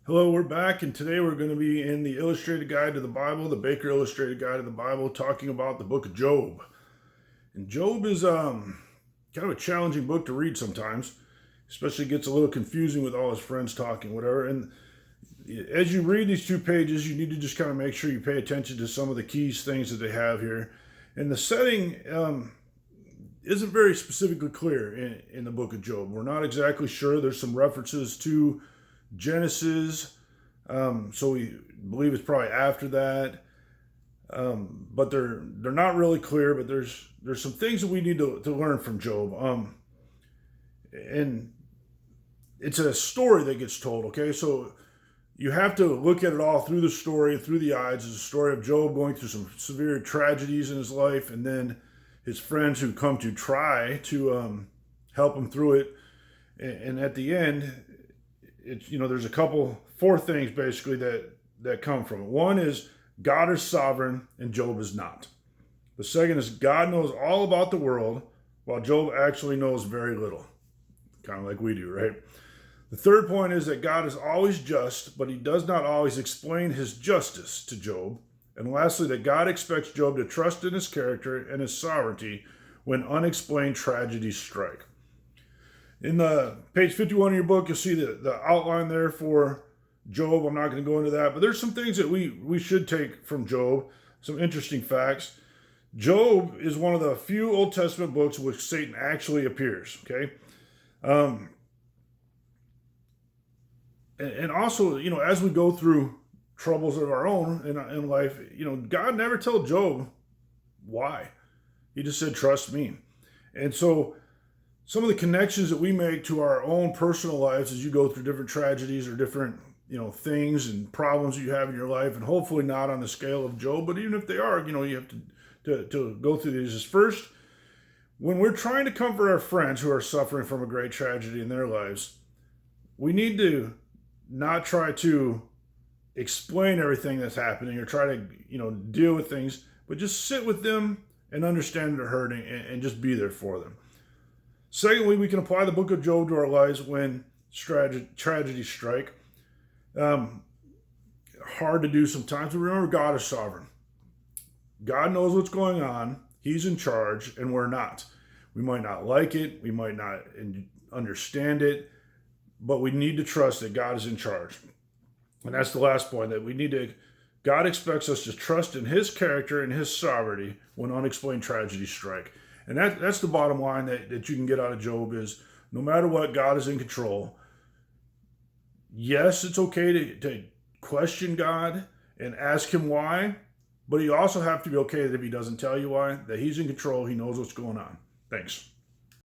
Hello, we're back, and today we're going to be in the Illustrated Guide to the Bible, the Baker Illustrated Guide to the Bible, talking about the book of Job. And Job is kind of a challenging book to read sometimes, especially gets a little confusing with all his friends talking, whatever. And as you read these two pages, you need to just kind of make sure you pay attention to some of the keys things that they have here. And the setting isn't very specifically clear in the book of Job. We're not exactly sure. There's some references to Genesis, so we believe it's probably after that. But they're not really clear. But there's some things that we need to learn from Job. And it's a story that gets told. Okay, so you have to look at it all through the story, through the eyes. It's a story of Job going through some severe tragedies in his life, and then his friends who come to try to help him through it. And at the end, it's there's four things basically that come from it. One is God is sovereign and Job is not. The second is God knows all about the world while Job actually knows very little, kind of like we do, right? The third point is that God is always just, but he does not always explain his justice to Job. And lastly, that God expects Job to trust in his character and his sovereignty when unexplained tragedies strike. In the page 51 of your book, you'll see the outline there for Job. I'm not going to go into that, but there's some things that we should take from Job, some interesting facts. Job is one of the few Old Testament books in which Satan actually appears, okay? And also, as we go through troubles of our own in life, God never told Job why. He just said, trust me. And so some of the connections that we make to our own personal lives as you go through different tragedies or different things and problems you have in your life, and hopefully not on the scale of Job, but even if they are, you have to go through these. Is first, when we're trying to comfort our friends who are suffering from a great tragedy in their lives, we need to not try to explain everything that's happening or try to deal with things, but just sit with them and understand they're hurting and just be there for them. Secondly, we can apply the book of Job to our lives when tragedies strike. Hard to do sometimes, but remember, God is sovereign. God knows what's going on. He's in charge, and we're not. We might not like it. We might not understand it, but we need to trust that God is in charge. And that's the last point, that God expects us to trust in his character and his sovereignty when unexplained tragedies strike. And that's the bottom line that you can get out of Job is no matter what, God is in control. Yes, it's okay to question God and ask him why, but you also have to be okay that if he doesn't tell you why, that he's in control, he knows what's going on. Thanks.